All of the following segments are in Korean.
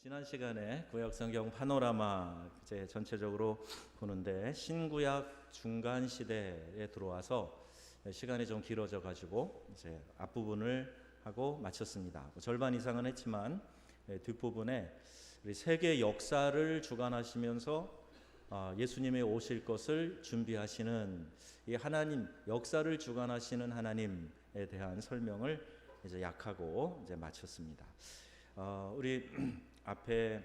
지난 시간에 구약 성경 파노라마 이제 전체적으로 보는데 신구약 중간 시대에 들어와서 시간이 좀 길어져 가지고 이제 앞부분을 하고 마쳤습니다. 절반 이상은 했지만 뒷부분에 우리 세계 역사를 주관하시면서 예수님이 오실 것을 준비하시는 이 하나님, 역사를 주관하시는 하나님에 대한 설명을 이제 약하고 이제 마쳤습니다. 우리 앞에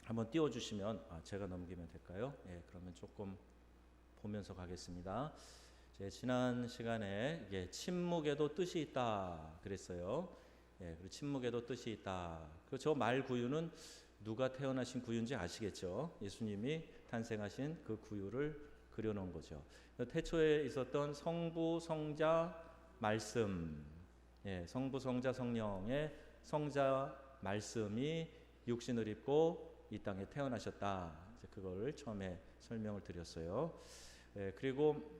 한번 띄워주시면 제가 넘기면 될까요? 예, 그러면 조금 보면서 가겠습니다. 지난 시간에 침묵에도 뜻이 있다 그랬어요. 예, 그리고 침묵에도 뜻이 있다. 저 말 구유는 누가 태어나신 구유인지 아시겠죠? 예수님이 탄생하신 그 구유를 그려놓은 거죠. 태초에 있었던 성부, 성자, 말씀, 예, 성부, 성자, 성령의 성자 말씀이 육신을 입고 이 땅에 태어나셨다. 이제 그걸 처음에 설명을 드렸어요. 예, 그리고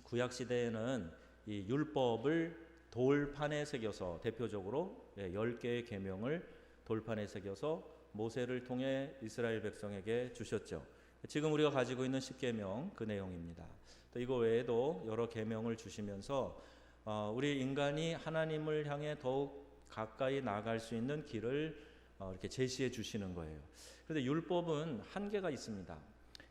구약 시대에는 이 율법을 돌판에 새겨서 대표적으로 10개의 계명을 돌판에 새겨서 모세를 통해 이스라엘 백성에게 주셨죠. 지금 우리가 가지고 있는 10계명 그 내용입니다. 또 이거 외에도 여러 계명을 주시면서 우리 인간이 하나님을 향해 더욱 가까이 나아갈 수 있는 길을 이렇게 제시해 주시는 거예요. 그런데 율법은 한계가 있습니다.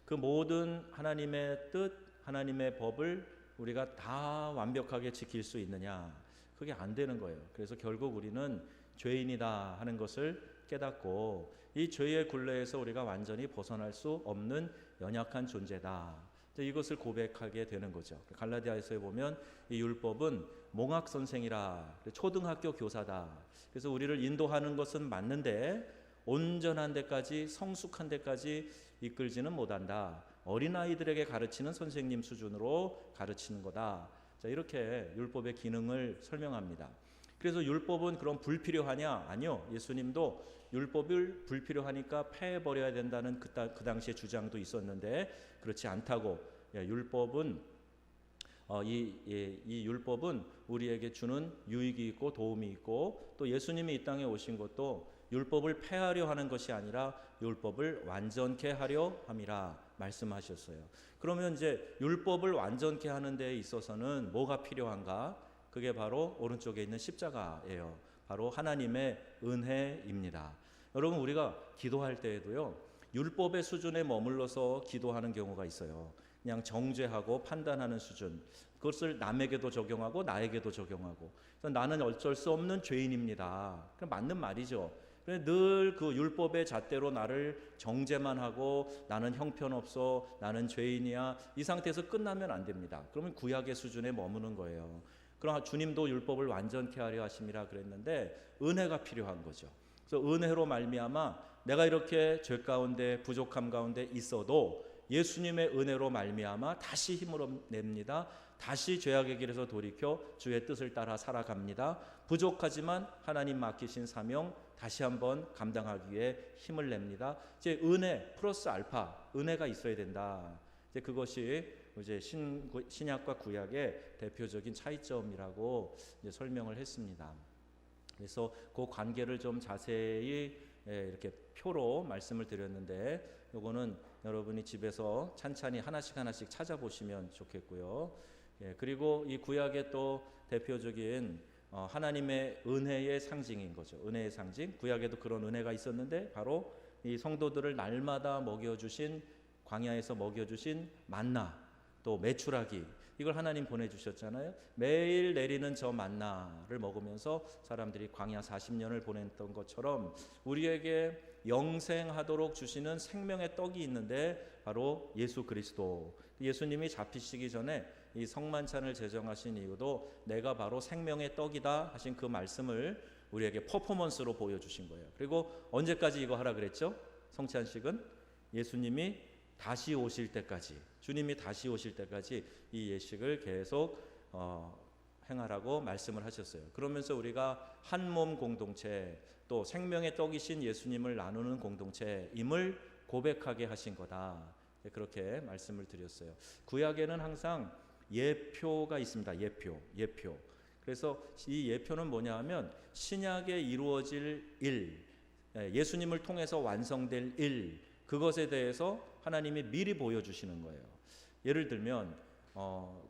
그 모든 하나님의 뜻, 하나님의 법을 우리가 다 완벽하게 지킬 수 있느냐? 그게 안 되는 거예요. 그래서 결국 우리는 죄인이다 하는 것을 깨닫고 이 죄의 굴레에서 우리가 완전히 벗어날 수 없는 연약한 존재다. 이것을 고백하게 되는 거죠. 갈라디아에서 보면 이 율법은 몽학 선생이라, 초등학교 교사다. 그래서 우리를 인도하는 것은 맞는데 온전한 데까지, 성숙한 데까지 이끌지는 못한다. 어린아이들에게 가르치는 선생님 수준으로 가르치는 거다. 자, 이렇게 율법의 기능을 설명합니다. 그래서 율법은 그럼 불필요하냐? 아니요. 예수님도 율법을 불필요하니까 폐해버려야 된다는 그 당시의 주장도 있었는데 그렇지 않다고. 율법은 이 율법은 우리에게 주는 유익이 있고 도움이 있고 또 예수님이 이 땅에 오신 것도 율법을 폐하려 하는 것이 아니라 율법을 완전케 하려 함이라 말씀하셨어요. 그러면 이제 율법을 완전케 하는 데 있어서는 뭐가 필요한가? 그게 바로 오른쪽에 있는 십자가예요. 바로 하나님의 은혜입니다. 여러분, 우리가 기도할 때에도요, 율법의 수준에 머물러서 기도하는 경우가 있어요. 그냥 정죄하고 판단하는 수준. 그것을 남에게도 적용하고 나에게도 적용하고. 나는 어쩔 수 없는 죄인입니다. 그럼 맞는 말이죠. 늘 그 율법의 잣대로 나를 정죄만 하고 나는 형편없어, 나는 죄인이야. 이 상태에서 끝나면 안 됩니다. 그러면 구약의 수준에 머무는 거예요. 그럼 주님도 율법을 완전케 하려 하심이라 그랬는데 은혜가 필요한 거죠. 그래서 은혜로 말미암아 내가 이렇게 죄 가운데 부족함 가운데 있어도 예수님의 은혜로 말미암아 다시 힘을 냅니다. 다시 죄악의 길에서 돌이켜 주의 뜻을 따라 살아갑니다. 부족하지만 하나님 맡기신 사명 다시 한번 감당하기 위해 힘을 냅니다. 이제 은혜 플러스 알파, 은혜가 있어야 된다. 이제 그것이 이제 신약과 구약의 대표적인 차이점이라고 이제 설명을 했습니다. 그래서 그 관계를 좀 자세히 이렇게 표로 말씀을 드렸는데 요거는 여러분이 집에서 찬찬히 하나씩 찾아보시면 좋겠고요. 그리고 이 구약의 또 대표적인 하나님의 은혜의 상징인 거죠. 은혜의 상징. 구약에도 그런 은혜가 있었는데 바로 이 성도들을 날마다 먹여주신, 광야에서 먹여주신 만나, 또 메추라기, 이걸 하나님 보내주셨잖아요. 매일 내리는 저 만나를 먹으면서 사람들이 광야 40년을 보냈던 것처럼 우리에게 영생하도록 주시는 생명의 떡이 있는데 바로 예수 그리스도. 예수님이 잡히시기 전에 이 성만찬을 제정하신 이유도 내가 바로 생명의 떡이다 하신 그 말씀을 우리에게 퍼포먼스로 보여주신 거예요. 그리고 언제까지 이거 하라 그랬죠? 성찬식은 예수님이 다시 오실 때까지, 주님이 다시 오실 때까지 이 예식을 계속 행하라고 말씀을 하셨어요. 그러면서 우리가 한 몸 공동체, 또 생명의 떡이신 예수님을 나누는 공동체임을 고백하게 하신 거다. 그렇게 말씀을 드렸어요. 구약에는 항상 예표가 있습니다. 예표. 그래서 이 예표는 뭐냐 하면 신약에 이루어질 일, 예수님을 통해서 완성될 일, 그것에 대해서 하나님이 미리 보여주시는 거예요. 예를 들면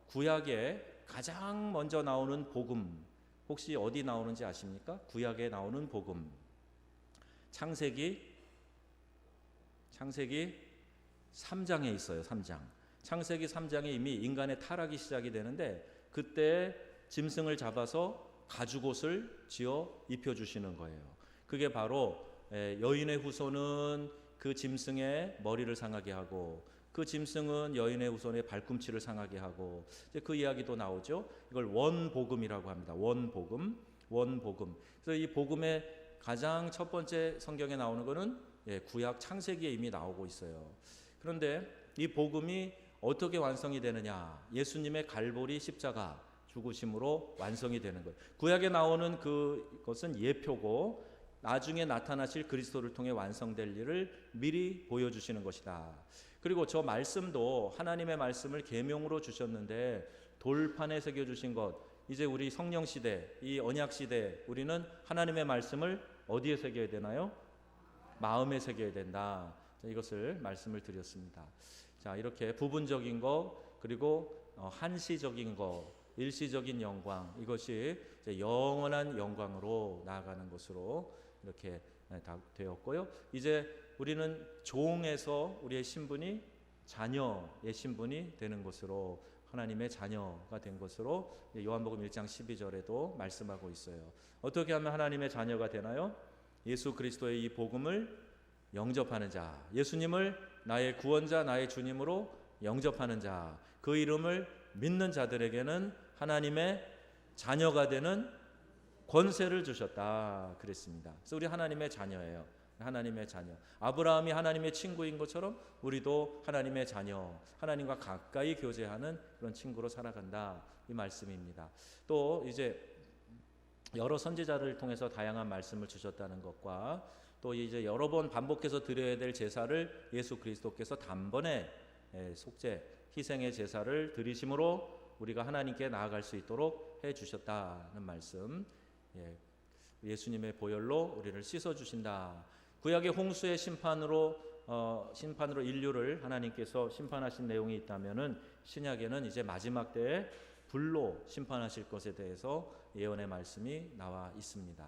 구약에 가장 먼저 나오는 복음, 혹시 어디 나오는지 아십니까? 구약에 나오는 복음, 창세기 3장에 있어요. 3장. 창세기 3장에 이미 인간의 타락이 시작이 되는데, 그때 짐승을 잡아서 가죽옷을 지어 입혀주시는 거예요. 그게 바로 여인의 후손은 그 짐승의 머리를 상하게 하고, 그 짐승은 여인의 후손의 발꿈치를 상하게 하고, 이제 그 이야기도 나오죠. 이걸 원복음이라고 합니다. 원복음. 그래서 이 복음의 가장 첫 번째 성경에 나오는 거는 구약 창세기에 이미 나오고 있어요. 그런데 이 복음이 어떻게 완성이 되느냐? 예수님의 갈보리 십자가 죽으심으로 완성이 되는 거예요. 구약에 나오는 그것은 예표고, 나중에 나타나실 그리스도를 통해 완성될 일을 미리 보여주시는 것이다. 그리고 저 말씀도 하나님의 말씀을 계명으로 주셨는데 돌판에 새겨주신 것, 이제 우리 성령 시대, 이 언약 시대, 우리는 하나님의 말씀을 어디에 새겨야 되나요? 마음에 새겨야 된다. 이것을 말씀을 드렸습니다. 자, 이렇게 부분적인 거, 그리고 한시적인 거, 일시적인 영광, 이것이 이제 영원한 영광으로 나아가는 것으로 이렇게 다 되었고요. 이제 우리는 종에서 우리의 신분이 자녀의 신분이 되는 것으로, 하나님의 자녀가 된 것으로 요한복음 1장 12절에도 말씀하고 있어요. 어떻게 하면 하나님의 자녀가 되나요? 예수 그리스도의 이 복음을 영접하는 자, 예수님을 나의 구원자, 나의 주님으로 영접하는 자, 그 이름을 믿는 자들에게는 하나님의 자녀가 되는 권세를 주셨다 그랬습니다. 그래서 우리 하나님의 자녀예요. 하나님의 자녀. 아브라함이 하나님의 친구인 것처럼 우리도 하나님의 자녀, 하나님과 가까이 교제하는 그런 친구로 살아간다, 이 말씀입니다. 또 이제 여러 선지자를 통해서 다양한 말씀을 주셨다는 것과, 또 이제 여러 번 반복해서 드려야 될 제사를 예수 그리스도께서 단번에 속죄, 희생의 제사를 드리심으로 우리가 하나님께 나아갈 수 있도록 해 주셨다는 말씀. 예수님의 보혈로 우리를 씻어 주신다. 구약의 홍수의 심판으로 인류를 하나님께서 심판하신 내용이 있다면은, 신약에는 이제 마지막 때에 불로 심판하실 것에 대해서 예언의 말씀이 나와 있습니다.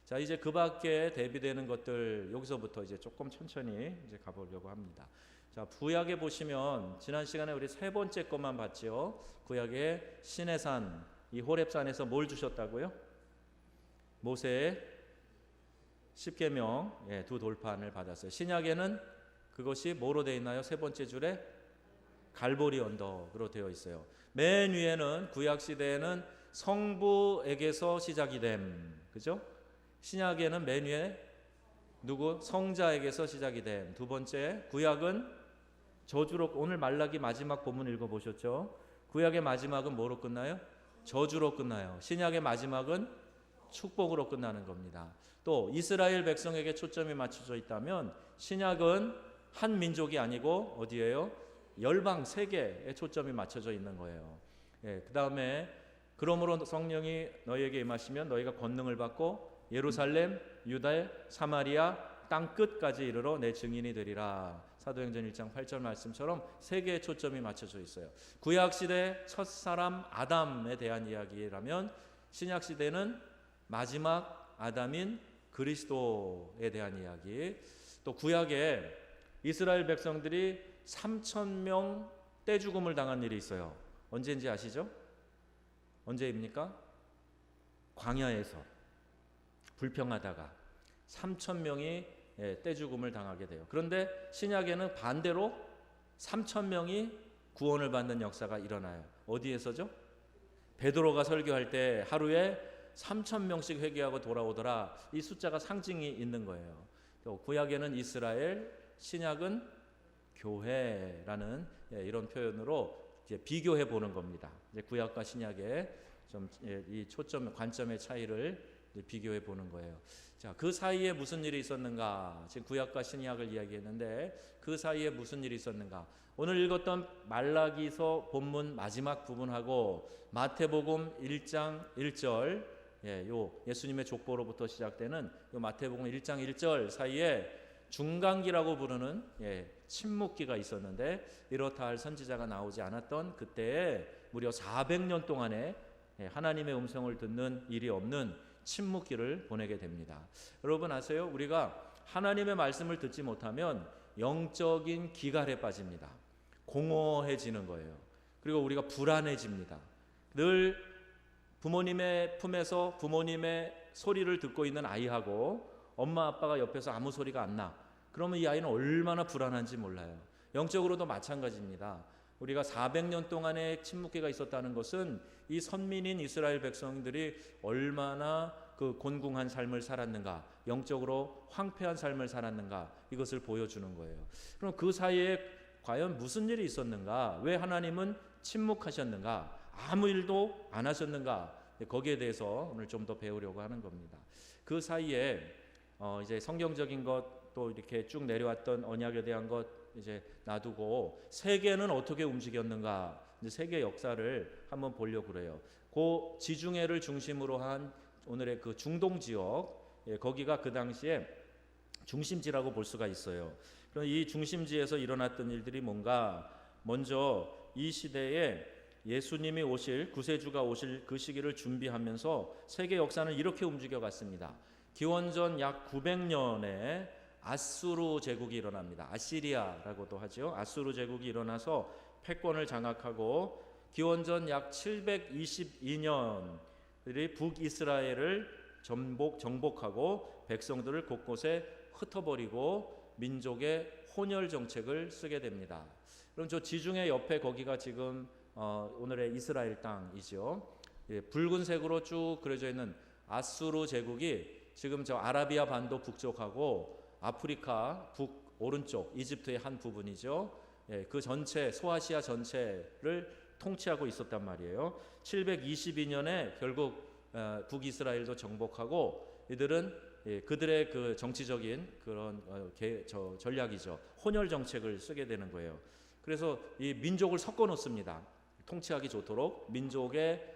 자, 이제 그 밖에 대비되는 것들, 여기서부터 이제 조금 천천히 이제 가보려고 합니다. 자, 구약에 보시면 지난 시간에 우리 세 번째 것만 봤죠. 구약의 시내산, 이 호렙산에서 뭘 주셨다고요? 모세의 십계명, 두 돌판을 받았어요. 신약에는 그것이 뭐로 되어 있나요? 세 번째 줄에 갈보리 언덕으로 되어 있어요. 맨 위에는 구약 시대에는 성부에게서 시작이 됨, 그죠? 신약에는 맨 위에 누구? 성자에게서 시작이 됨. 두 번째, 구약은 저주로, 오늘 말라기 마지막 본문 읽어보셨죠? 구약의 마지막은 뭐로 끝나요? 저주로 끝나요. 신약의 마지막은 축복으로 끝나는 겁니다. 또 이스라엘 백성에게 초점이 맞춰져 있다면, 신약은 한 민족이 아니고 어디예요? 열방 세계에 초점이 맞춰져 있는 거예요. 그 다음에 그러므로 성령이 너희에게 임하시면 너희가 권능을 받고 예루살렘, 유다의 사마리아 땅 끝까지 이르러 내 증인이 되리라. 사도행전 1장 8절 말씀처럼 세계에 초점이 맞춰져 있어요. 구약 시대 첫 사람 아담에 대한 이야기라면, 신약 시대는 마지막 아담인 그리스도에 대한 이야기. 또 구약에 이스라엘 백성들이 3,000명 떼죽음을 당한 일이 있어요. 언제인지 아시죠? 언제입니까? 광야에서 불평하다가 3,000명이 떼죽음을 당하게 돼요. 그런데 신약에는 반대로 3,000명이 구원을 받는 역사가 일어나요. 어디에서죠? 베드로가 설교할 때 하루에 3,000명씩 회개하고 돌아오더라. 이 숫자가 상징이 있는 거예요. 또 구약에는 이스라엘, 신약은 교회라는 이런 표현으로 이제 비교해 보는 겁니다. 이제 구약과 신약의 좀 이 초점, 관점의 차이를 비교해 보는 거예요. 자, 그 사이에 무슨 일이 있었는가? 지금 구약과 신약을 이야기했는데 그 사이에 무슨 일이 있었는가? 오늘 읽었던 말라기서 본문 마지막 부분하고 마태복음 1장 1절 요 예수님의 족보로부터 시작되는 요 마태복음 1장 1절 사이에 중간기라고 부르는 침묵기가 있었는데 이렇다 할 선지자가 나오지 않았던 그때에 무려 400년 동안에 하나님의 음성을 듣는 일이 없는 침묵기를 보내게 됩니다. 여러분 아세요? 우리가 하나님의 말씀을 듣지 못하면 영적인 기갈에 빠집니다. 공허해지는 거예요. 그리고 우리가 불안해집니다. 늘 부모님의 품에서 부모님의 소리를 듣고 있는 아이하고 엄마 아빠가 옆에서 아무 소리가 안 나. 그러면 이 아이는 얼마나 불안한지 몰라요. 영적으로도 마찬가지입니다. 우리가 400년 동안의 침묵기가 있었다는 것은 이 선민인 이스라엘 백성들이 얼마나 그 곤궁한 삶을 살았는가, 영적으로 황폐한 삶을 살았는가, 이것을 보여주는 거예요. 그럼 그 사이에 과연 무슨 일이 있었는가? 왜 하나님은 침묵하셨는가? 아무 일도 안 하셨는가? 거기에 대해서 오늘 좀 더 배우려고 하는 겁니다. 그 사이에 이제 성경적인 것 또 이렇게 쭉 내려왔던 언약에 대한 것 이제 놔두고 세계는 어떻게 움직였는가? 이제 세계 역사를 한번 보려고 그래요. 그 지중해를 중심으로 한 오늘의 그 중동 지역, 거기가 그 당시에 중심지라고 볼 수가 있어요. 그럼 이 중심지에서 일어났던 일들이 뭔가? 먼저 이 시대에 예수님이 오실, 구세주가 오실 그 시기를 준비하면서 세계 역사는 이렇게 움직여 갔습니다. 기원전 약 900년에 아수르 제국이 일어납니다. 아시리아라고도 하죠. 아수르 제국이 일어나서 패권을 장악하고 기원전 약 722년들이 북이스라엘을 정복하고 백성들을 곳곳에 흩어버리고 민족의 혼혈 정책을 쓰게 됩니다. 그럼 저 지중해 옆에 거기가 지금 오늘의 이스라엘 땅이죠. 붉은색으로 쭉 그려져 있는 아수르 제국이 지금 저 아라비아 반도 북쪽하고 아프리카 북 오른쪽 이집트의 한 부분이죠. 그 전체 소아시아 전체를 통치하고 있었단 말이에요. 722년에 결국 북이스라엘도 정복하고 이들은 그들의 그 정치적인 그런 전략이죠. 혼혈 정책을 쓰게 되는 거예요. 그래서 이 민족을 섞어 놓습니다. 통치하기 좋도록 민족의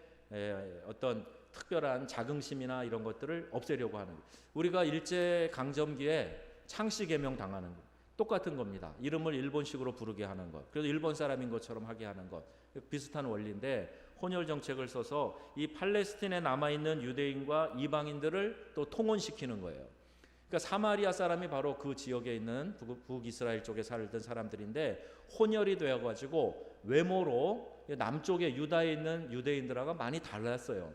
어떤 특별한 자긍심이나 이런 것들을 없애려고 하는 거예요. 우리가 일제 강점기에 창씨 개명 당하는 거 똑같은 겁니다. 이름을 일본식으로 부르게 하는 것, 그래서 일본 사람인 것처럼 하게 하는 것, 비슷한 원리인데 혼혈 정책을 써서 이 팔레스틴에 남아있는 유대인과 이방인들을 또 통혼시키는 거예요. 그러니까 사마리아 사람이 바로 그 지역에 있는 북이스라엘 쪽에 살던 사람들인데 혼혈이 되어가지고 외모로 남쪽에 유다에 있는 유대인들하고 많이 달랐어요.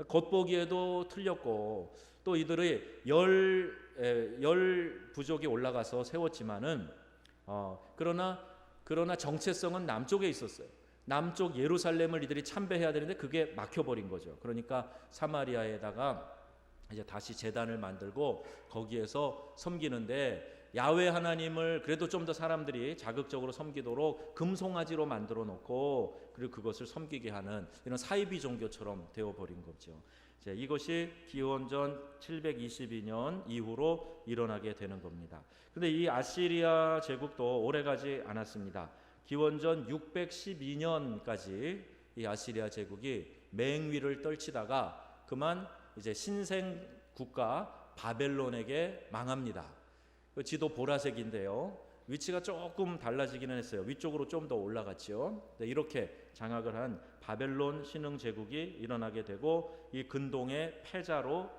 겉보기에도 틀렸고 또 이들의 열 부족이 올라가서 세웠지만은 그러나 정체성은 남쪽에 있었어요. 남쪽 예루살렘을 이들이 참배해야 되는데 그게 막혀버린 거죠. 그러니까 사마리아에다가 이제 다시 제단을 만들고 거기에서 섬기는데 야훼 하나님을 그래도 좀 더 사람들이 자극적으로 섬기도록 금송아지로 만들어 놓고 그리고 그것을 섬기게 하는 이런 사이비 종교처럼 되어버린 거죠. 이것이 기원전 722년 이후로 일어나게 되는 겁니다. 그런데 이 아시리아 제국도 오래가지 않았습니다. 기원전 612년까지 이 아시리아 제국이 맹위를 떨치다가 그만 이제 신생 국가 바벨론에게 망합니다. 그 지도 보라색인데요. 위치가 조금 달라지기는 했어요. 위쪽으로 좀 더 올라갔죠. 이렇게 장악을 한 바벨론 신흥 제국이 일어나게 되고 이 근동의 패자로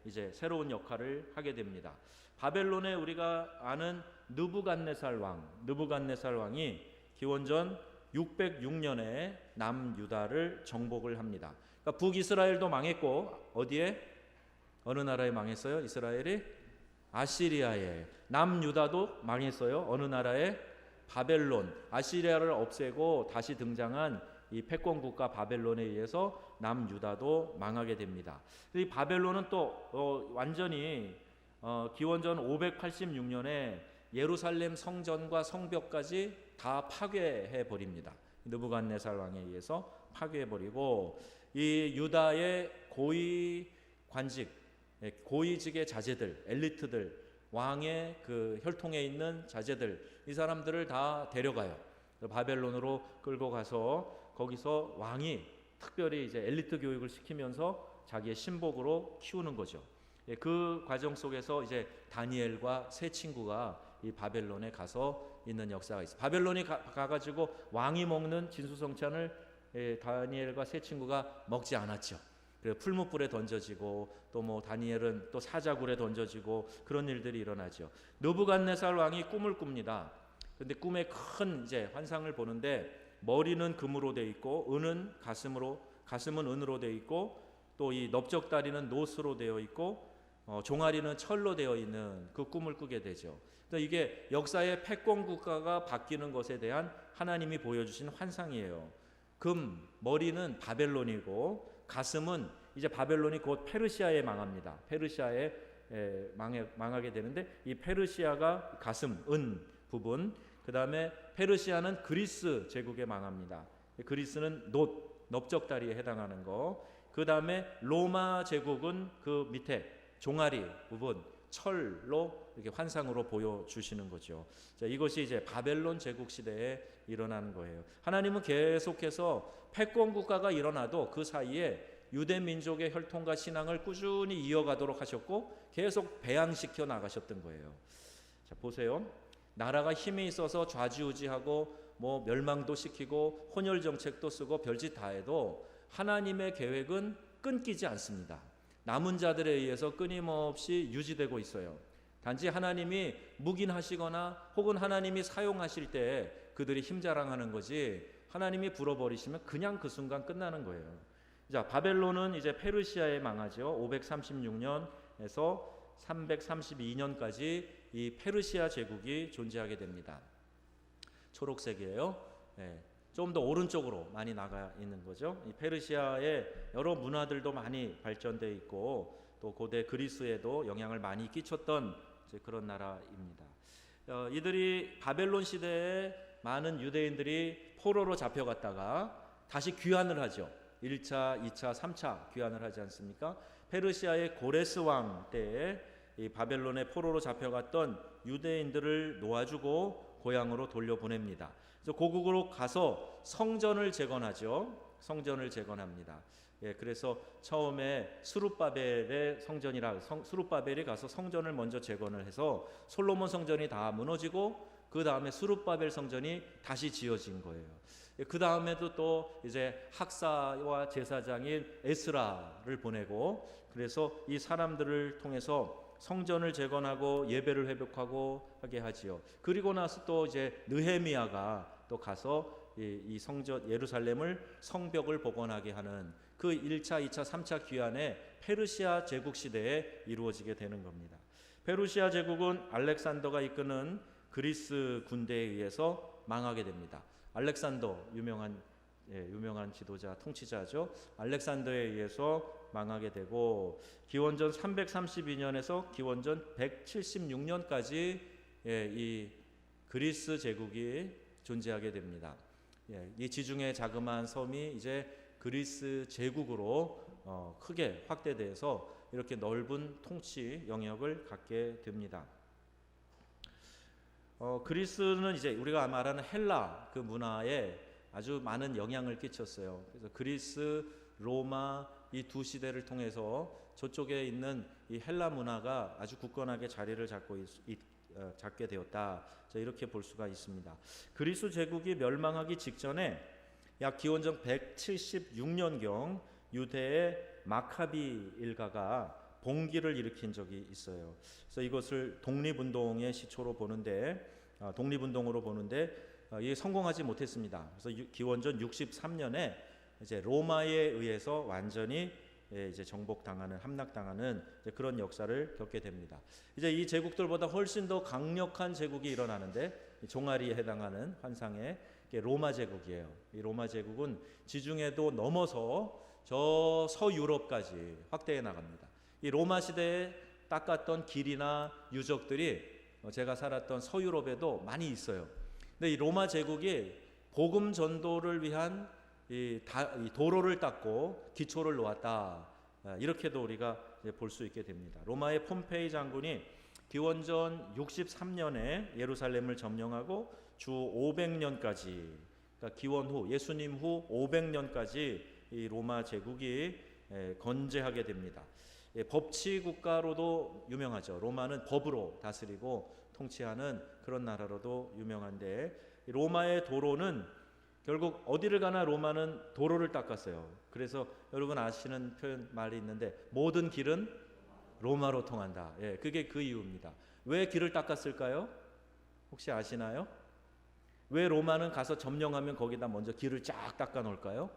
이제 새로운 역할을 하게 됩니다. 바벨론에 우리가 아는 느부갓네살 왕이 기원전 606년에 남유다를 정복을 합니다. 그러니까 북이스라엘도 망했고 어느 나라에 망했어요? 이스라엘이 아시리아에. 남유다도 망했어요. 어느 나라에? 바벨론. 아시리아를 없애고 다시 등장한 이 패권 국가 바벨론에 의해서 남유다도 망하게 됩니다. 이 바벨론은 또 완전히 기원전 586년에 예루살렘 성전과 성벽까지 다 파괴해 버립니다. 느부갓네살 왕에 의해서 파괴해 버리고 이 유다의 고위직의 자제들, 엘리트들, 왕의 그 혈통에 있는 자제들, 이 사람들을 다 데려가요. 바벨론으로 끌고 가서 거기서 왕이 특별히 이제 엘리트 교육을 시키면서 자기의 신복으로 키우는 거죠. 그 과정 속에서 이제 다니엘과 세 친구가 이 바벨론에 가서 있는 역사가 있어요. 바벨론이 가가지고 왕이 먹는 진수성찬을 다니엘과 세 친구가 먹지 않았죠. 그래서 풀무불에 던져지고 또 뭐 다니엘은 또 사자굴에 던져지고 그런 일들이 일어나죠. 느부갓네살 왕이 꿈을 꿉니다. 근데 꿈에 큰 이제 환상을 보는데 머리는 금으로 돼 있고 가슴은 은으로 돼 있고 또 이 넓적다리는 노스로 되어 있고 종아리는 철로 되어 있는 그 꿈을 꾸게 되죠. 이게 역사의 패권 국가가 바뀌는 것에 대한 하나님이 보여주신 환상이에요. 머리는 바벨론이고 가슴은 이제 바벨론이 곧 페르시아에 망합니다. 페르시아에 망하게 되는데 이 페르시아가 가슴, 은 부분, 그 다음에 페르시아는 그리스 제국에 망합니다. 그리스는 넓적다리에 해당하는 거. 그 다음에 로마 제국은 그 밑에 종아리 부분 철로 이렇게 환상으로 보여주시는 거죠. 자, 이것이 이제 바벨론 제국 시대에 일어나는 거예요. 하나님은 계속해서 패권 국가가 일어나도 그 사이에 유대 민족의 혈통과 신앙을 꾸준히 이어가도록 하셨고 계속 배양시켜 나가셨던 거예요. 자, 보세요. 나라가 힘이 있어서 좌지우지하고 뭐 멸망도 시키고 혼혈 정책도 쓰고 별짓 다 해도 하나님의 계획은 끊기지 않습니다. 남은 자들에 의해서 끊임없이 유지되고 있어요. 단지 하나님이 묵인하시거나 혹은 하나님이 사용하실 때 그들이 힘자랑하는 거지 하나님이 불어버리시면 그냥 그 순간 끝나는 거예요. 자, 바벨론은 이제 페르시아에 망하죠. 536년에서 332년까지 이 페르시아 제국이 존재하게 됩니다. 초록색이에요. 네. 좀 더 오른쪽으로 많이 나가 있는 거죠. 이 페르시아의 여러 문화들도 많이 발전돼 있고 또 고대 그리스에도 영향을 많이 끼쳤던 그런 나라입니다. 이들이 바벨론 시대에 많은 유대인들이 포로로 잡혀갔다가 다시 귀환을 하죠. 1차, 2차, 3차 귀환을 하지 않습니까? 페르시아의 고레스 왕 때에 이 바벨론의 포로로 잡혀갔던 유대인들을 놓아주고 고향으로 돌려보냅니다. 그래서 고국으로 가서 성전을 재건하죠. 성전을 재건합니다. 그래서 처음에 스룹바벨의 스룹바벨이 가서 성전을 먼저 재건을 해서 솔로몬 성전이 다 무너지고 그 다음에 스룹바벨 성전이 다시 지어진 거예요. 그 다음에도 또 이제 학사와 제사장인 에스라를 보내고 그래서 이 사람들을 통해서 성전을 재건하고 예배를 회복하고 하게 하지요. 그리고 나서 또 이제 느헤미야가 또 가서 이 성전 예루살렘을 성벽을 복원하게 하는 그 1차, 2차, 3차 귀환에 페르시아 제국 시대에 이루어지게 되는 겁니다. 페르시아 제국은 알렉산더가 이끄는 그리스 군대에 의해서 망하게 됩니다. 알렉산더 유명한 지도자, 통치자죠. 알렉산더에 의해서 망하게 되고 기원전 332년에서 기원전 176년까지 이 그리스 제국이 존재하게 됩니다. 이 지중해 자그마한 섬이 이제 그리스 제국으로 크게 확대돼서 이렇게 넓은 통치 영역을 갖게 됩니다. 그리스는 이제 우리가 말하는 헬라 그 문화에 아주 많은 영향을 끼쳤어요. 그래서 그리스, 로마 이 두 시대를 통해서 저쪽에 있는 이 헬라 문화가 아주 굳건하게 자리를 잡게 되었다. 이렇게 볼 수가 있습니다. 그리스 제국이 멸망하기 직전에 약 기원전 176년경 유대의 마카비 일가가 봉기를 일으킨 적이 있어요. 그래서 이것을 독립운동의 시초로 보는데 이게 성공하지 못했습니다. 그래서 기원전 63년에 이제 로마에 의해서 완전히 이제 정복당하는 함락당하는 그런 역사를 겪게 됩니다. 이제 이 제국들보다 훨씬 더 강력한 제국이 일어나는데 종아리에 해당하는 환상의 로마 제국이에요. 이 로마 제국은 지중해도 넘어서 저 서유럽까지 확대해 나갑니다. 이 로마 시대에 닦았던 길이나 유적들이 제가 살았던 서유럽에도 많이 있어요. 근데 이 로마 제국이 복음 전도를 위한 이 도로를 닦고 기초를 놓았다. 이렇게도 우리가 볼 수 있게 됩니다. 로마의 폼페이 장군이 기원전 63년에 예루살렘을 점령하고 주 500년까지, 그러니까 기원 후 예수님 후 500년까지 이 로마 제국이 건재하게 됩니다. 법치 국가로도 유명하죠. 로마는 법으로 다스리고 통치하는 그런 나라로도 유명한데, 로마의 도로는 결국 어디를 가나 로마는 도로를 닦았어요. 그래서 여러분 아시는 표현 말이 있는데, 모든 길은 로마로 통한다. 그게 그 이유입니다. 왜 길을 닦았을까요? 혹시 아시나요? 왜 로마는 가서 점령하면 거기다 먼저 길을 쫙 닦아 놓을까요?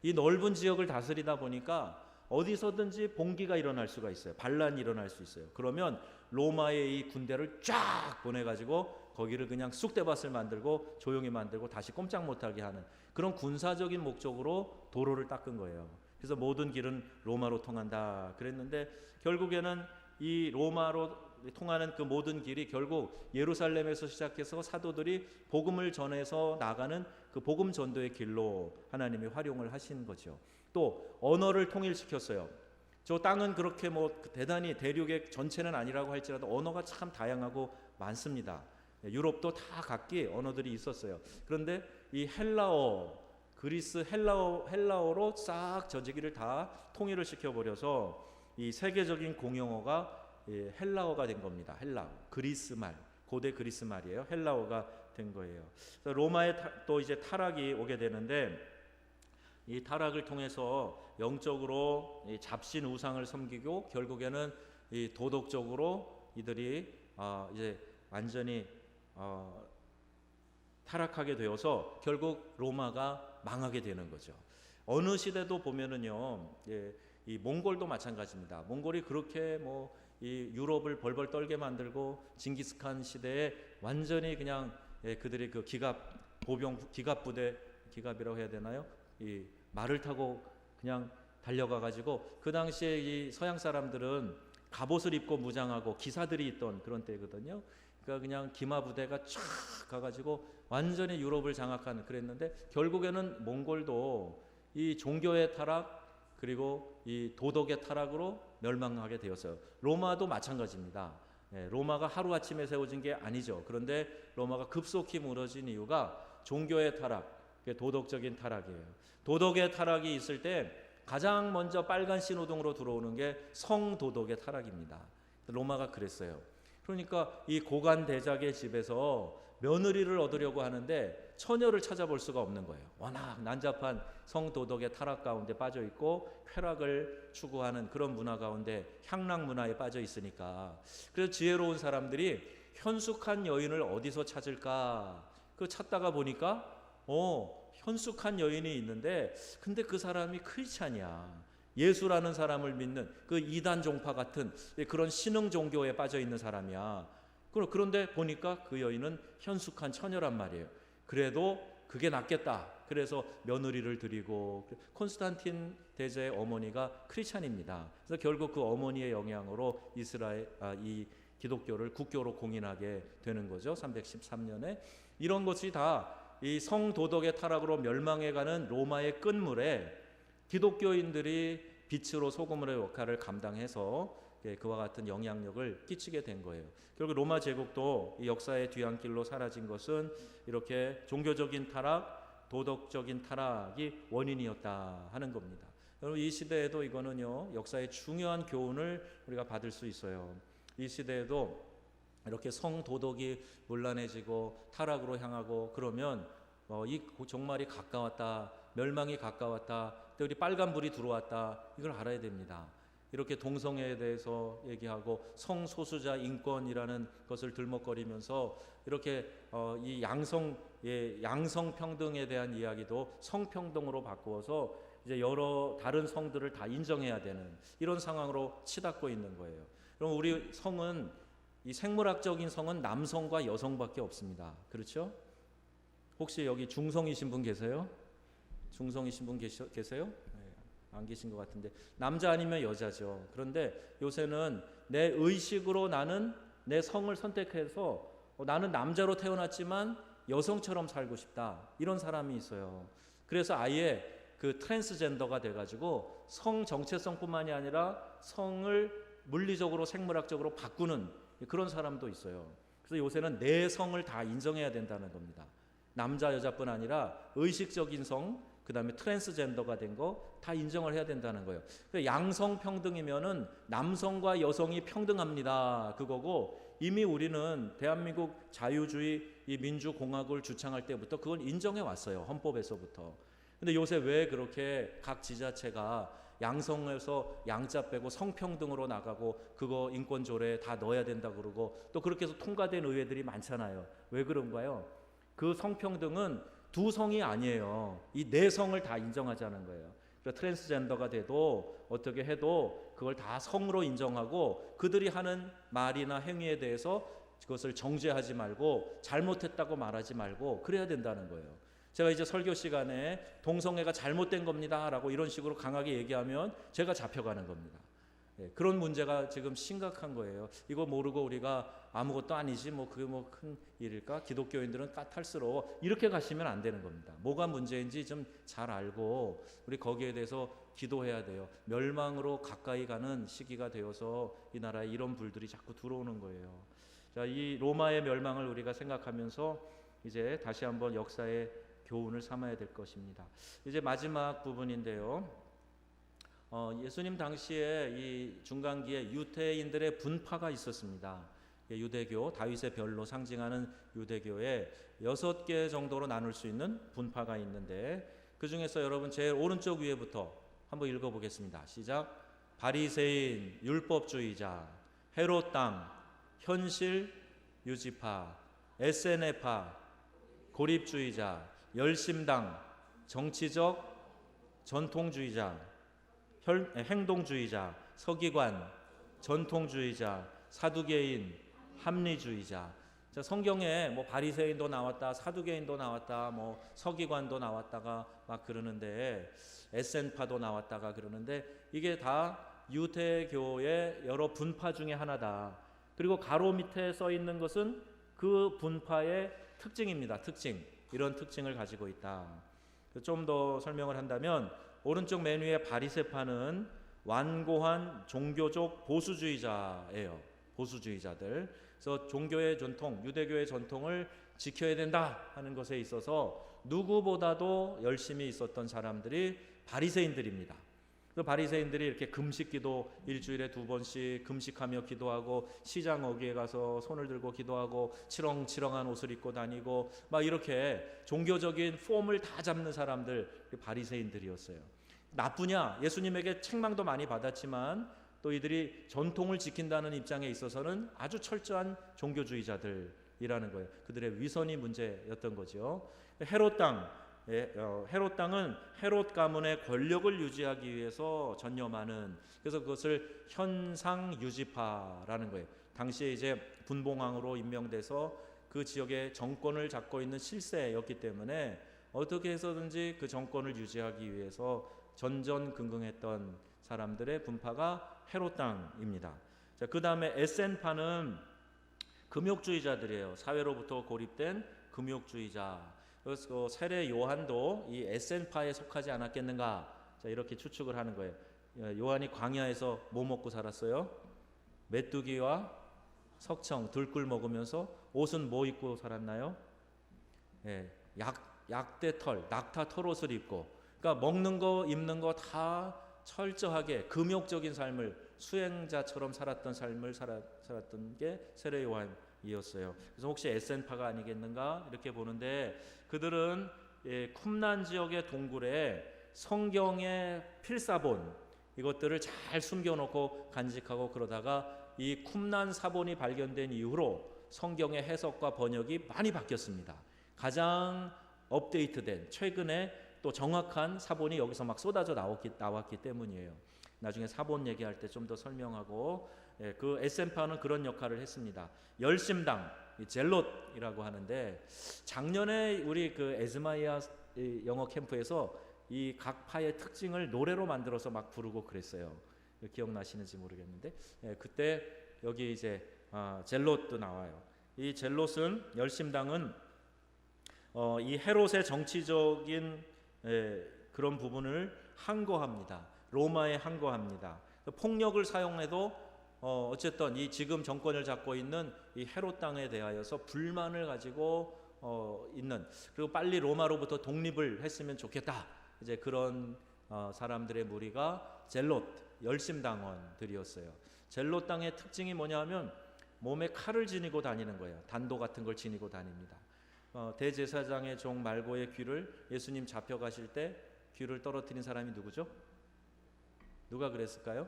이 넓은 지역을 다스리다 보니까 어디서든지 봉기가 일어날 수가 있어요. 반란이 일어날 수 있어요. 그러면 로마의 이 군대를 쫙 보내가지고 거기를 그냥 쑥대밭을 만들고 조용히 만들고 다시 꼼짝 못하게 하는 그런 군사적인 목적으로 도로를 닦은 거예요. 그래서 모든 길은 로마로 통한다 그랬는데, 결국에는 이 로마로 통하는 그 모든 길이 결국 예루살렘에서 시작해서 사도들이 복음을 전해서 나가는 그 복음 전도의 길로 하나님이 활용을 하신 거죠. 또 언어를 통일시켰어요. 저 땅은 그렇게 대단히 대륙의 전체는 아니라고 할지라도 언어가 참 다양하고 많습니다. 유럽도 다 각기 언어들이 있었어요. 그런데 이 헬라어, 그리스 헬라어로 싹 저지기를 다 통일을 시켜버려서 이 세계적인 공용어가 헬라어가 된 겁니다. 헬라어, 그리스 말, 고대 그리스 말이에요. 헬라어가 된 거예요. 그래서 로마에 또 이제 타락이 오게 되는데, 이 타락을 통해서 영적으로 이 잡신 우상을 섬기고 결국에는 이 도덕적으로 이들이 이제 완전히 타락하게 되어서 결국 로마가 망하게 되는 거죠. 어느 시대도 보면은요, 이 몽골도 마찬가지입니다. 몽골이 그렇게 이 유럽을 벌벌 떨게 만들고 징기스칸 시대에 완전히 그냥 그들의 그 기갑 부대, 기갑이라고 해야 되나요? 이 말을 타고 그냥 달려가 가지고, 그 당시에 이 서양 사람들은 갑옷을 입고 무장하고 기사들이 있던 그런 때거든요. 그러니까 그냥 기마 부대가 쫙 가가지고 완전히 유럽을 장악하는 그랬는데, 결국에는 몽골도 이 종교의 타락 그리고 이 도덕의 타락으로 멸망하게 되었어요. 로마도 마찬가지입니다. 로마가 하루아침에 세워진 게 아니죠. 그런데 로마가 급속히 무너진 이유가 종교의 타락, 도덕적인 타락이에요. 도덕의 타락이 있을 때 가장 먼저 빨간 신호등으로 들어오는 게 성도덕의 타락입니다. 로마가 그랬어요. 그러니까 이 고관 대작의 집에서 며느리를 얻으려고 하는데 처녀를 찾아볼 수가 없는 거예요. 워낙 난잡한 성도덕의 타락 가운데 빠져 있고 쾌락을 추구하는 그런 문화 가운데, 향락 문화에 빠져 있으니까. 그래서 지혜로운 사람들이 현숙한 여인을 어디서 찾을까? 그 찾다가 보니까 현숙한 여인이 있는데, 근데 그 사람이 크리스찬이야. 예수라는 사람을 믿는 그 이단 종파 같은 그런 신흥 종교에 빠져 있는 사람이야. 그런데 보니까 그 여인은 현숙한 처녀란 말이에요. 그래도 그게 낫겠다. 그래서 며느리를 드리고, 콘스탄틴 대제의 어머니가 크리스찬입니다. 그래서 결국 그 어머니의 영향으로 이 기독교를 국교로 공인하게 되는 거죠. 313년에. 이런 것이 다 이 성도덕의 타락으로 멸망해가는 로마의 끝물에 기독교인들이 빛으로 소금의 역할을 감당해서 그와 같은 영향력을 끼치게 된 거예요. 결국 로마 제국도 이 역사의 뒤안길로 사라진 것은 이렇게 종교적인 타락, 도덕적인 타락이 원인이었다 하는 겁니다. 여러분, 이 시대에도 이거는요, 역사의 중요한 교훈을 우리가 받을 수 있어요. 이 시대에도 이렇게 성도덕이 문란해지고 타락으로 향하고 그러면 이 종말이 가까웠다, 멸망이 가까웠다, 또 우리 빨간불이 들어왔다, 이걸 알아야 됩니다. 이렇게 동성애에 대해서 얘기하고 성소수자 인권이라는 것을 들먹거리면서 이렇게 이 양성평등에 대한 이야기도 성평등으로 바꾸어서 이제 여러 다른 성들을 다 인정해야 되는 이런 상황으로 치닫고 있는 거예요. 그럼 우리 성은, 이 생물학적인 성은 남성과 여성밖에 없습니다. 그렇죠? 혹시 여기 중성이신 분 계세요? 중성이신 분 계세요? 네, 안 계신 것 같은데, 남자 아니면 여자죠. 그런데 요새는 내 의식으로 나는 내 성을 선택해서 나는 남자로 태어났지만 여성처럼 살고 싶다, 이런 사람이 있어요. 그래서 아예 그 트랜스젠더가 돼가지고 성 정체성뿐만이 아니라 성을 물리적으로 생물학적으로 바꾸는 그런 사람도 있어요. 그래서 요새는 내 성을 다 인정해야 된다는 겁니다. 남자 여자뿐 아니라 의식적인 성, 그 다음에 트랜스젠더가 된 거 다 인정을 해야 된다는 거예요. 양성평등이면은 남성과 여성이 평등합니다, 그거고, 이미 우리는 대한민국 자유주의 이 민주공화국을 주창할 때부터 그걸 인정해 왔어요, 헌법에서부터. 근데 요새 왜 그렇게 각 지자체가 양성에서 양자 빼고 성평등으로 나가고 그거 인권조례에 다 넣어야 된다 그러고 또 그렇게 해서 통과된 의회들이 많잖아요. 왜 그런가요? 그 성평등은 두 성이 아니에요. 이 네 성을 다 인정하자는 거예요. 그러니까 트랜스젠더가 돼도 어떻게 해도 그걸 다 성으로 인정하고 그들이 하는 말이나 행위에 대해서 그것을 정죄하지 말고 잘못했다고 말하지 말고 그래야 된다는 거예요. 제가 이제 설교 시간에 동성애가 잘못된 겁니다 라고 이런 식으로 강하게 얘기하면 제가 잡혀가는 겁니다. 그런 문제가 지금 심각한 거예요. 이거 모르고 우리가 아무것도 아니지 뭐 그게 뭐 큰 일일까? 기독교인들은 까탈스러워. 이렇게 가시면 안 되는 겁니다. 뭐가 문제인지 좀 잘 알고 우리 거기에 대해서 기도해야 돼요. 멸망으로 가까이 가는 시기가 되어서 이 나라에 이런 불들이 자꾸 들어오는 거예요. 자, 이 로마의 멸망을 우리가 생각하면서 이제 다시 한번 역사의 교훈을 삼아야 될 것입니다. 이제 마지막 부분인데요. 예수님 당시에 이 중간기에 유대인들의 분파가 있었습니다. 유대교, 다윗의 별로 상징하는 유대교에 6개 정도로 나눌 수 있는 분파가 있는데 그 중에서 여러분 제일 오른쪽 위에부터 한번 읽어보겠습니다. 시작. 바리새인, 율법주의자, 헤롯 땅, 현실 유지파, SNF파, 고립주의자, 열심당, 정치적 전통주의자, 행동주의자, 서기관, 전통주의자, 사두개인, 합리주의자. 자, 성경에 뭐 바리새인도 나왔다, 사두개인도 나왔다, 뭐 서기관도 나왔다가 막 그러는데 SN파도 나왔다가 그러는데 이게 다 유대교의 여러 분파 중에 하나다. 그리고 가로 밑에 써 있는 것은 그 분파의 특징입니다. 특징. 이런 특징을 가지고 있다. 좀 더 설명을 한다면 오른쪽 맨 위에 바리새파는 완고한 종교적 보수주의자예요. 보수주의자들. 그래서 종교의 전통, 유대교의 전통을 지켜야 된다 하는 것에 있어서 누구보다도 열심히 있었던 사람들이 바리새인들입니다. 그 바리새인들이 이렇게 금식기도 일주일에 2번씩 금식하며 기도하고 시장 어귀에 가서 손을 들고 기도하고 치렁치렁한 옷을 입고 다니고 막 이렇게 종교적인 폼을 다 잡는 사람들, 바리새인들이었어요. 나쁘냐? 예수님에게 책망도 많이 받았지만 또 이들이 전통을 지킨다는 입장에 있어서는 아주 철저한 종교주의자들이라는 거예요. 그들의 위선이 문제였던 거죠. 헤롯 땅, 헤롯 땅은 헤롯 가문의 권력을 유지하기 위해서 전념하는, 그래서 그것을 현상 유지파라는 거예요. 당시에 이제 분봉왕으로 임명돼서 그 지역의 정권을 잡고 있는 실세였기 때문에 어떻게 해서든지 그 정권을 유지하기 위해서 전전긍긍했던 사람들의 분파가 헤롯 땅입니다. 자, 그 다음에 SN파는 금욕주의자들이에요. 사회로부터 고립된 금욕주의자. 그래서 세례 요한도 이 SN파에 속하지 않았겠는가? 자, 이렇게 추측을 하는 거예요. 요한이 광야에서 뭐 먹고 살았어요? 메뚜기와 석청, 들꿀 먹으면서 옷은 뭐 입고 살았나요? 약대털, 낙타 털옷을 입고. 그러니까 먹는 거, 입는 거 다 철저하게 금욕적인 삶을 수행자처럼 살았던 삶을 살았던 게 세례 요한이었어요. 그래서 혹시 SN파가 아니겠는가 이렇게 보는데 그들은 쿰란 지역의 동굴에 성경의 필사본 이것들을 잘 숨겨놓고 간직하고 그러다가 이 쿰란 사본이 발견된 이후로 성경의 해석과 번역이 많이 바뀌었습니다. 가장 업데이트된 최근에 또 정확한 사본이 여기서 막 쏟아져 나왔기 때문이에요. 나중에 사본 얘기할 때 좀 더 설명하고, 그 SN파는 그런 역할을 했습니다. 열심당, 젤롯이라고 하는데 작년에 우리 그 에즈마이아 영어 캠프에서 이 각 파의 특징을 노래로 만들어서 막 부르고 그랬어요. 기억나시는지 모르겠는데 그때 여기 이제 젤롯도 나와요. 이 젤롯은 열심당은 이 헤롯의 정치적인 그런 부분을 항거합니다. 로마에 항거합니다. 폭력을 사용해도 어쨌든 이 지금 정권을 잡고 있는 이 헤롯 땅에 대하여서 불만을 가지고 있는, 그리고 빨리 로마로부터 독립을 했으면 좋겠다 이제 그런 사람들의 무리가 젤롯 열심당원들이었어요. 젤롯 당의 특징이 뭐냐면 몸에 칼을 지니고 다니는 거예요. 단도 같은 걸 지니고 다닙니다. 대제사장의 종 말고의 귀를 예수님 잡혀가실 때 귀를 떨어뜨린 사람이 누구죠? 누가 그랬을까요?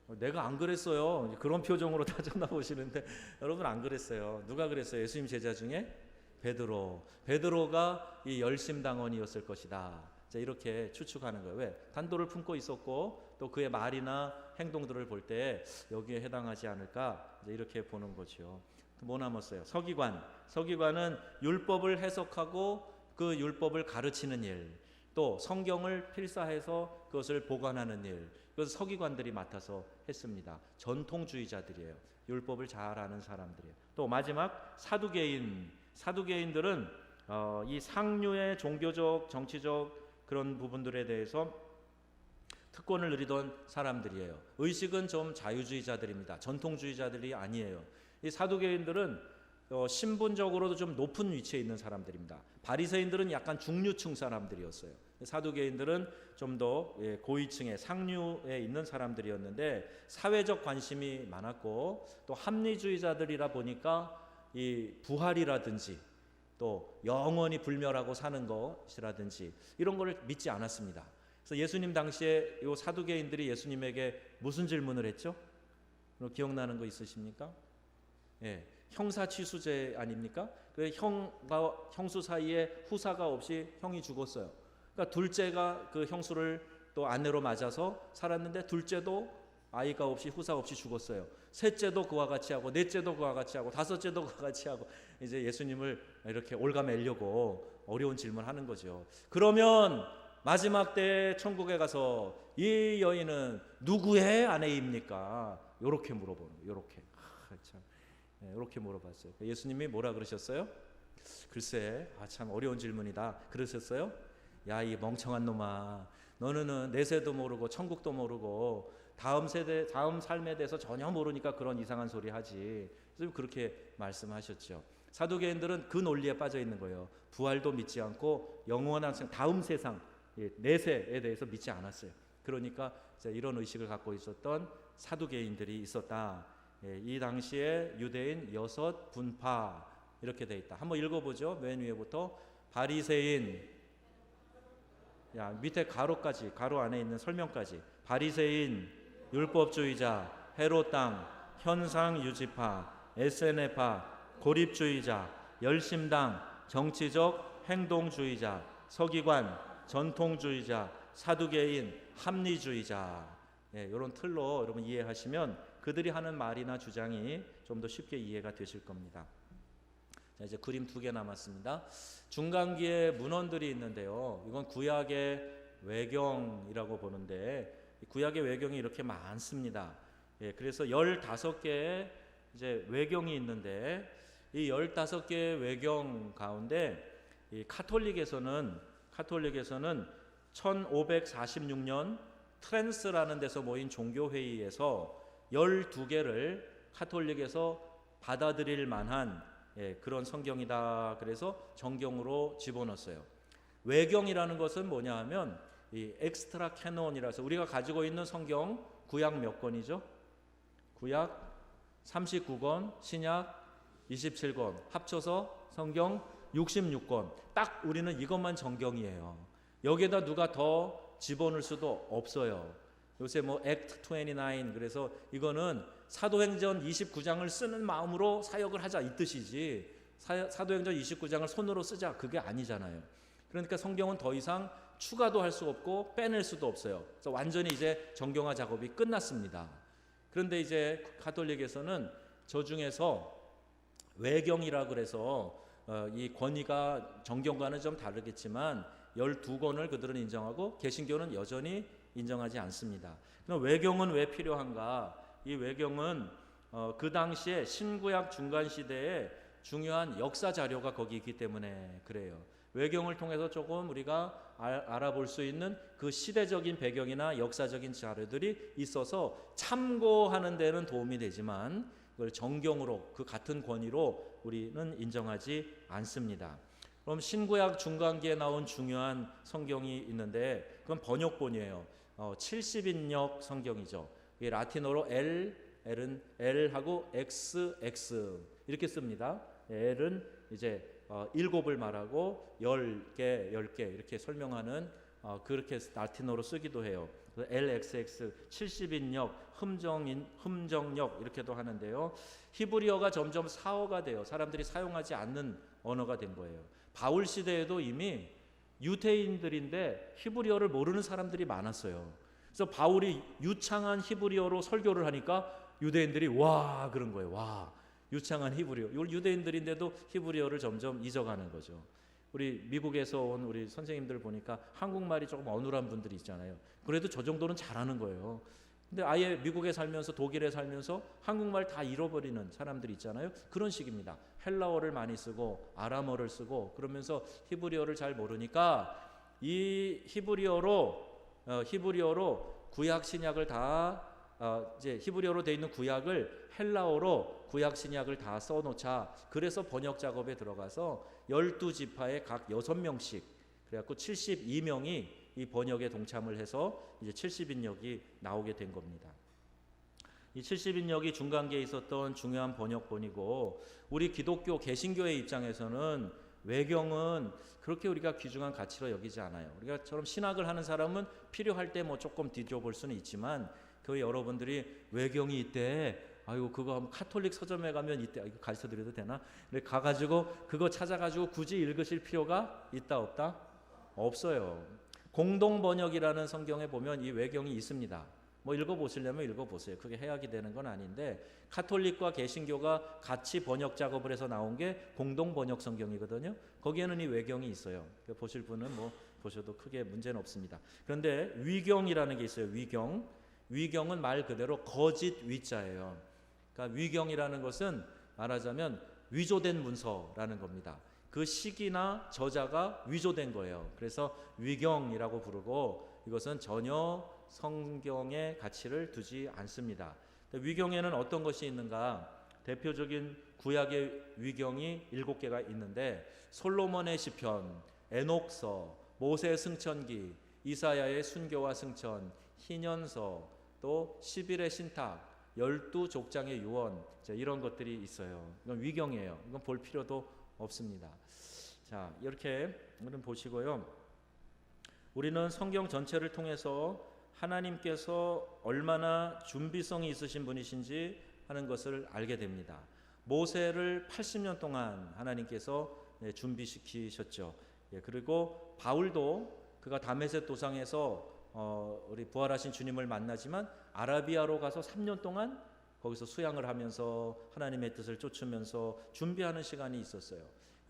내가 안 그랬어요. 그런 표정으로 다 쳐다보시는데 여러분 안 그랬어요. 누가 그랬어요? 예수님 제자 중에 베드로가 이 열심당원이었을 것이다. 자, 이렇게 추측하는 거예요. 왜? 단도를 품고 있었고 또 그의 말이나 행동들을 볼 때 여기에 해당하지 않을까, 이제 이렇게 보는 거죠. 뭐 남았어요? 서기관은 율법을 해석하고 그 율법을 가르치는 일, 또 성경을 필사해서 그것을 보관하는 일, 그것을 서기관들이 맡아서 했습니다. 전통주의자들이에요. 율법을 잘 아는 사람들이에요. 또 마지막 사두개인들은 이 상류의 종교적, 정치적 그런 부분들에 대해서 특권을 누리던 사람들이에요. 의식은 좀 자유주의자들입니다. 전통주의자들이 아니에요. 이 사두개인들은 신분적으로도 좀 높은 위치에 있는 사람들입니다. 바리새인들은 약간 중류층 사람들이었어요. 사두개인들은 좀 더 고위층의 상류에 있는 사람들이었는데 사회적 관심이 많았고 또 합리주의자들이라 보니까 이 부활이라든지 또 영원히 불멸하고 사는 것이라든지 이런 걸 믿지 않았습니다. 그래서 예수님 당시에 이 사두개인들이 예수님에게 무슨 질문을 했죠? 기억나는 거 있으십니까? 예, 형사취수제 아닙니까? 그 형과 형수 사이에 후사가 없이 형이 죽었어요. 그러니까 둘째가 그 형수를 또 아내로 맞아서 살았는데 둘째도 아이가 없이 후사 없이 죽었어요. 셋째도 그와 같이 하고 넷째도 그와 같이 하고 다섯째도 그와 같이 하고 이제 예수님을 이렇게 올가매려고 어려운 질문하는 거죠. 그러면 마지막 때 천국에 가서 이 여인은 누구의 아내입니까? 이렇게 물어보는 거예요. 이렇게. 참. 이렇게 물어봤어요. 예수님이 뭐라 그러셨어요? 글쎄, 참 어려운 질문이다. 그러셨어요? 야, 이 멍청한 놈아, 너는 내세도 모르고 천국도 모르고 다음 세대, 다음 삶에 대해서 전혀 모르니까 그런 이상한 소리 하지. 그래서 그렇게 말씀하셨죠. 사두개인들은 그 논리에 빠져 있는 거예요. 부활도 믿지 않고 영원한 다음 세상, 내세에 대해서 믿지 않았어요. 그러니까 이런 의식을 갖고 있었던 사두개인들이 있었다. 이 당시에 유대인 6분파 이렇게 돼 있다. 한번 읽어보죠. 맨 위에부터 바리새인, 밑에 가로까지, 가로 안에 있는 설명까지. 바리새인, 율법주의자, 헤롯 당, 현상 유지파, SNF파, 고립주의자, 열심당, 정치적 행동주의자, 서기관, 전통주의자, 사두개인, 합리주의자. 이런 틀로 여러분 이해하시면 그들이 하는 말이나 주장이 좀 더 쉽게 이해가 되실 겁니다. 자, 이제 그림 2개 남았습니다. 중간기에 문헌들이 있는데요. 이건 구약의 외경이라고 보는데 구약의 외경이 이렇게 많습니다. 그래서 15개의 이제 외경이 있는데 이 15개의 외경 가운데 이 카톨릭에서는 1546년 트랜스라는 데서 모인 종교회의에서 12개를 카톨릭에서 받아들일 만한 그런 성경이다. 그래서 정경으로 집어넣었어요. 외경이라는 것은 뭐냐 하면 이 엑스트라 캐논이라서 우리가 가지고 있는 성경 구약 몇 권이죠? 구약 39권, 신약 27권, 합쳐서 성경 66권. 딱 우리는 이것만 정경이에요. 여기에다 누가 더 집어넣을 수도 없어요. 요새 뭐 액트 29 그래서 이거는 사도행전 29장을 쓰는 마음으로 사역을 하자 이 뜻이지 사도행전 29장을 손으로 쓰자 그게 아니잖아요. 그러니까 성경은 더 이상 추가도 할 수 없고 빼낼 수도 없어요. 그래서 완전히 이제 정경화 작업이 끝났습니다. 그런데 이제 가톨릭에서는 저 중에서 외경이라 그래서 이 권위가 정경과는 좀 다르겠지만 12권을 그들은 인정하고 개신교는 여전히 인정하지 않습니다. 그럼 외경은 왜 필요한가? 이 외경은 그 당시에 신구약 중간 시대에 중요한 역사 자료가 거기 있기 때문에 그래요. 외경을 통해서 조금 우리가 알아볼 수 있는 그 시대적인 배경이나 역사적인 자료들이 있어서 참고하는 데는 도움이 되지만 그걸 정경으로 그 같은 권위로 우리는 인정하지 않습니다. 그럼 신구약 중간기에 나온 중요한 성경이 있는데 그건 번역본이에요. 70인역 성경이죠. 이게 라틴어로 L은 L하고 XX 이렇게 씁니다. L은 이제 7을 말하고 10개 이렇게 설명하는 그렇게 라틴어로 쓰기도 해요. LXX 70인역, 흠정역 이렇게도 하는데요. 히브리어가 점점 사어가 돼요. 사람들이 사용하지 않는 언어가 된 거예요. 바울 시대에도 이미 유대인들인데 히브리어를 모르는 사람들이 많았어요. 그래서 바울이 유창한 히브리어로 설교를 하니까 유대인들이 와 그런 거예요. 와 유창한 히브리어. 이걸 유대인들인데도 히브리어를 점점 잊어가는 거죠. 우리 미국에서 온 우리 선생님들 보니까 한국말이 조금 어눌한 분들이 있잖아요. 그래도 저 정도는 잘하는 거예요. 근데 아예 미국에 살면서 독일에 살면서 한국말 다 잃어버리는 사람들이 있잖아요. 그런 식입니다. 헬라어를 많이 쓰고 아람어를 쓰고 그러면서 히브리어를 잘 모르니까 이 히브리어로 구약 신약을 다 이제 히브리어로 되어 있는 구약을 헬라어로 구약 신약을 다 써놓자. 그래서 번역 작업에 들어가서 12지파에 각 6명씩 그래갖고 72명이 이 번역에 동참을 해서 이제 70인역이 나오게 된 겁니다. 이 70인역이 중간기에 있었던 중요한 번역본이고 우리 기독교 개신교의 입장에서는 외경은 그렇게 우리가 귀중한 가치로 여기지 않아요. 우리가처럼 신학을 하는 사람은 필요할 때 뭐 조금 뒤져볼 수는 있지만 그 여러분들이 외경이 있대. 아이고 그거 카톨릭 서점에 가면 이때 이거 가르쳐 드려도 되나? 가가지고 그거 찾아가지고 굳이 읽으실 필요가 있다 없다? 없어요. 공동 번역이라는 성경에 보면 이 외경이 있습니다. 뭐 읽어보시려면 읽어보세요. 그게 해악이 되는 건 아닌데 카톨릭과 개신교가 같이 번역 작업을 해서 나온 게 공동 번역 성경이거든요. 거기에는 이 외경이 있어요. 보실 분은 뭐 보셔도 크게 문제는 없습니다. 그런데 위경이라는 게 있어요. 위경은 말 그대로 거짓 위자예요. 그러니까 위경이라는 것은 말하자면 위조된 문서라는 겁니다. 그 시기나 저자가 위조된 거예요. 그래서 위경이라고 부르고 이것은 전혀 성경의 가치를 두지 않습니다. 위경에는 어떤 것이 있는가? 대표적인 구약의 위경이 7개가 있는데 솔로몬의 시편, 에녹서, 모세 승천기, 이사야의 순교와 승천, 희년서, 또 11의 신탁, 12족장의 유언 이런 것들이 있어요. 이건 위경이에요. 이건 볼 필요도 없습니다. 자, 이렇게 우리는 보시고요. 우리는 성경 전체를 통해서 하나님께서 얼마나 준비성이 있으신 분이신지 하는 것을 알게 됩니다. 모세를 80년 동안 하나님께서 준비시키셨죠. 그리고 바울도 그가 다메섹 도상에서 우리 부활하신 주님을 만나지만 아라비아로 가서 3년 동안 거기서 수양을 하면서 하나님의 뜻을 쫓으면서 준비하는 시간이 있었어요.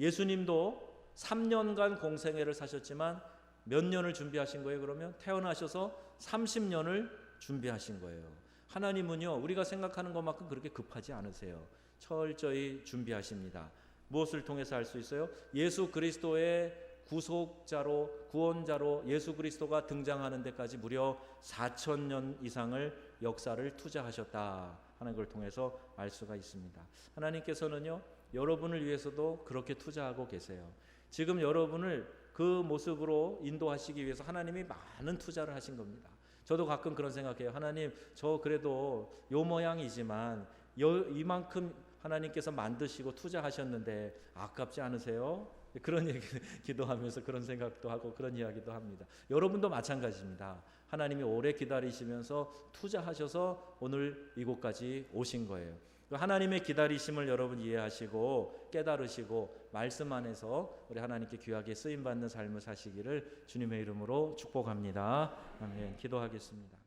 예수님도 3년간 공생애를 사셨지만 몇 년을 준비하신 거예요? 그러면 태어나셔서 30년을 준비하신 거예요. 하나님은요 우리가 생각하는 것만큼 그렇게 급하지 않으세요. 철저히 준비하십니다. 무엇을 통해서 할 수 있어요? 예수 그리스도의 구속자로 구원자로 예수 그리스도가 등장하는 데까지 무려 4,000년 이상을 역사를 투자하셨다 하는 걸 통해서 알 수가 있습니다. 하나님께서는요 여러분을 위해서도 그렇게 투자하고 계세요. 지금 여러분을 그 모습으로 인도하시기 위해서 하나님이 많은 투자를 하신 겁니다. 저도 가끔 그런 생각해요. 하나님 저 그래도 요 모양이지만 이만큼 하나님께서 만드시고 투자하셨는데 아깝지 않으세요? 그런 얘기 기도하면서 그런 생각도 하고 그런 이야기도 합니다. 여러분도 마찬가지입니다. 하나님이 오래 기다리시면서 투자하셔서 오늘 이곳까지 오신 거예요. 하나님의 기다리심을 여러분 이해하시고 깨달으시고 말씀 안에서 우리 하나님께 귀하게 쓰임받는 삶을 사시기를 주님의 이름으로 축복합니다. 아멘. 기도하겠습니다.